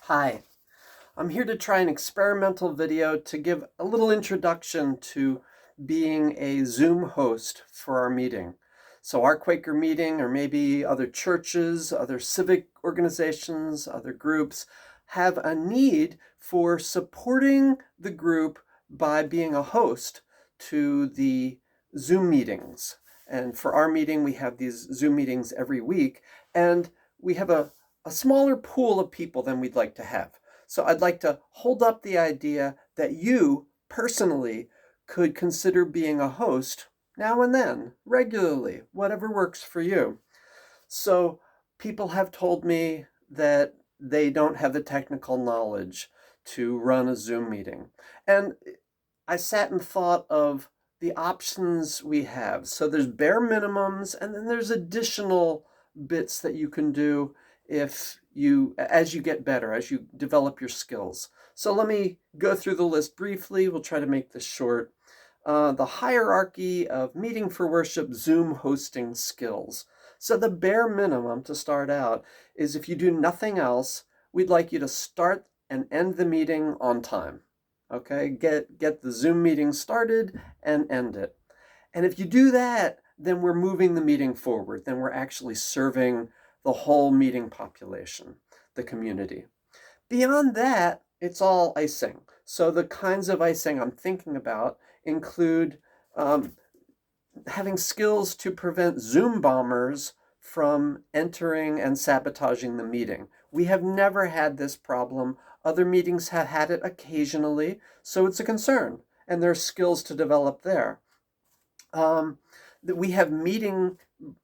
Hi, I'm here to try an experimental video to give a little introduction to being a Zoom host for our meeting. So our Quaker meeting, or maybe other churches, other civic organizations, other groups, have a need for supporting the group by being a host to the Zoom meetings. And for our meeting, we have these Zoom meetings every week, and we have a smaller pool of people than we'd like to have. So I'd like to hold up the idea that you personally could consider being a host now and then, regularly, whatever works for you. So people have told me that they don't have the technical knowledge to run a Zoom meeting. And I sat and thought of the options we have. So there's bare minimums, and then there's additional bits that you can do as you get better, as you develop your skills. So let me go through the list briefly. We'll try to make this short. The hierarchy of meeting for worship Zoom hosting skills. So the bare minimum to start out is, if you do nothing else, we'd like you to start and end the meeting on time. Okay, get the Zoom meeting started and end it. And if you do that, then we're moving the meeting forward. Then we're actually serving the whole meeting population, the community. Beyond that, it's all icing. So the kinds of icing I'm thinking about include having skills to prevent Zoom bombers from entering and sabotaging the meeting. We have never had this problem. Other meetings have had it occasionally, so it's a concern, and there's skills to develop there. That we have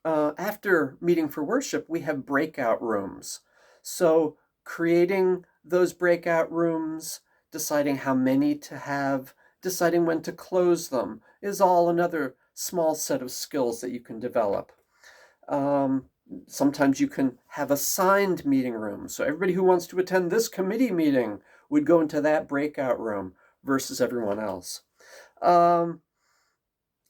after meeting for worship, we have breakout rooms. So creating those breakout rooms, deciding how many to have, deciding when to close them is all another small set of skills that you can develop. Sometimes you can have assigned meeting rooms. So everybody who wants to attend this committee meeting would go into that breakout room versus everyone else.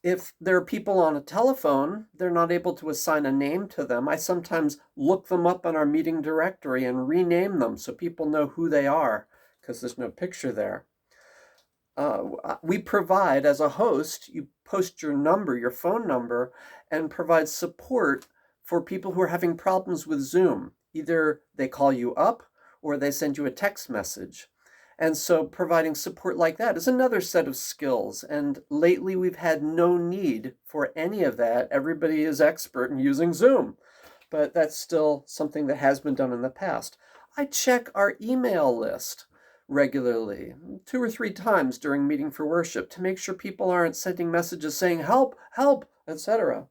If there are people on a telephone, they're not able to assign a name to them. I sometimes look them up in our meeting directory and rename them so people know who they are, because there's no picture there. We provide, as a host, you post your number, your phone number, and provide support for people who are having problems with Zoom. Either they call you up or they send you a text message. And so providing support like that is another set of skills. And lately we've had no need for any of that. Everybody is expert in using Zoom, but that's still something that has been done in the past. I check our email list regularly, 2 or 3 times during meeting for worship, to make sure people aren't sending messages saying, help, help, etc.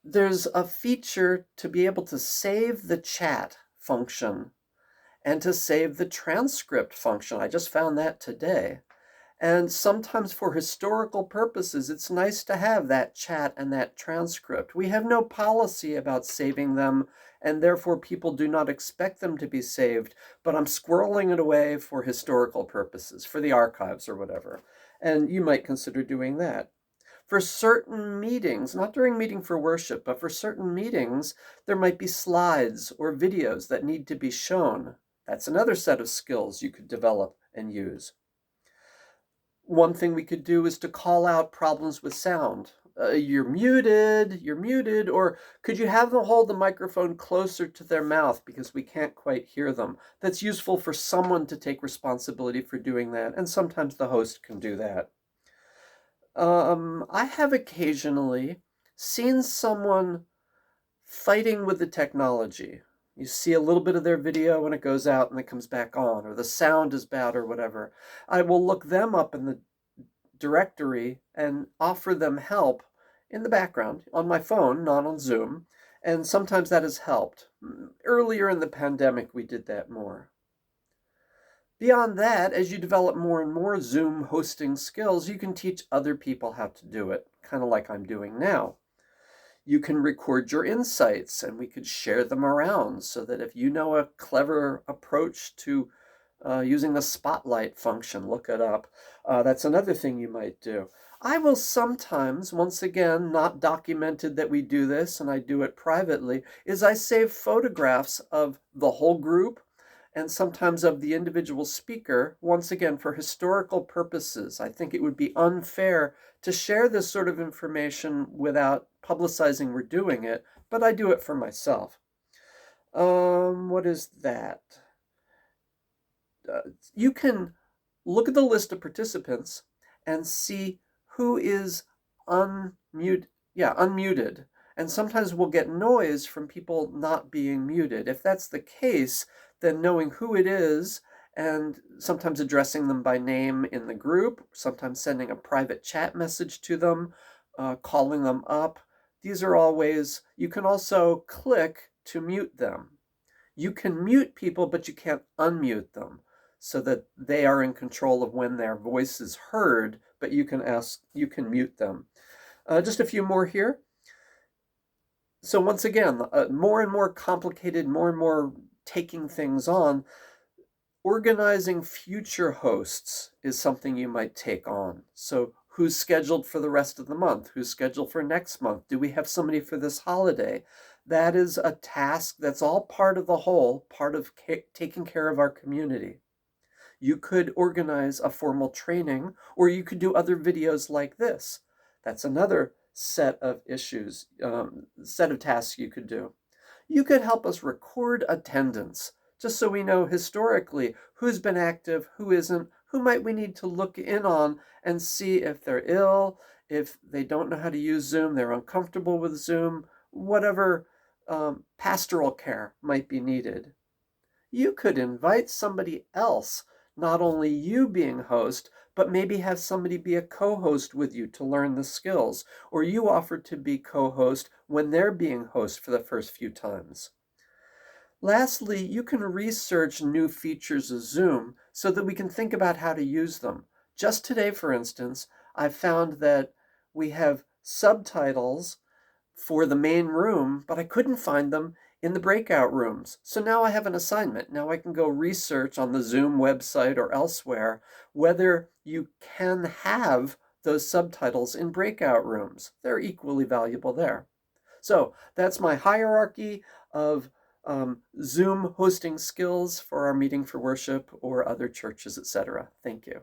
There's a feature to be able to save the chat function and to save the transcript function. I just found that today. And sometimes for historical purposes, it's nice to have that chat and that transcript. We have no policy about saving them, and therefore people do not expect them to be saved, but I'm squirreling it away for historical purposes, for the archives or whatever. And you might consider doing that. For certain meetings, not during meeting for worship, but for certain meetings, there might be slides or videos that need to be shown. That's another set of skills you could develop and use. One thing we could do is to call out problems with sound. You're muted, or could you have them hold the microphone closer to their mouth because we can't quite hear them? That's useful for someone to take responsibility for doing that, and sometimes the host can do that. I have occasionally seen someone fighting with the technology. You see a little bit of their video and it goes out and it comes back on, or the sound is bad or whatever. I will look them up in the directory and offer them help in the background on my phone, not on Zoom. And sometimes that has helped. Earlier in the pandemic, we did that more. Beyond that, as you develop more and more Zoom hosting skills, you can teach other people how to do it, kind of like I'm doing now. You can record your insights and we could share them around, so that if you know a clever approach to using the spotlight function, look it up. That's another thing you might do. I will sometimes, once again, not documented that we do this, and I do it privately, is I save photographs of the whole group and sometimes of the individual speaker. Once again, for historical purposes, I think it would be unfair to share this sort of information without publicizing we're doing it, but I do it for myself. What is that? You can look at the list of participants and see who is unmuted. And sometimes we'll get noise from people not being muted. If that's the case, then knowing who it is and sometimes addressing them by name in the group, sometimes sending a private chat message to them, calling them up. These are all ways. You can also click to mute them. You can mute people, but you can't unmute them so that they are in control of when their voice is heard, but you can mute them. Just a few more here. So once again, more and more complicated, more and more taking things on. Organizing future hosts is something you might take on. So who's scheduled for the rest of the month? Who's scheduled for next month? Do we have somebody for this holiday? That is a task that's all part of the whole, part of taking care of our community. You could organize a formal training, or you could do other videos like this. That's another set of issues, set of tasks you could do. You could help us record attendance, just so we know historically who's been active, who isn't, who might we need to look in on and see if they're ill, if they don't know how to use Zoom, they're uncomfortable with Zoom, whatever pastoral care might be needed. You could invite somebody else, not only you being host, but maybe have somebody be a co-host with you to learn the skills, or you offer to be co-host when they're being host for the first few times. Lastly, you can research new features of Zoom so that we can think about how to use them. Just today, for instance, I found that we have subtitles for the main room, but I couldn't find them in the breakout rooms. So now I have an assignment. Now I can go research on the Zoom website or elsewhere whether you can have those subtitles in breakout rooms. They're equally valuable there. So that's my hierarchy of Zoom hosting skills for our meeting for worship or other churches, etc. Thank you.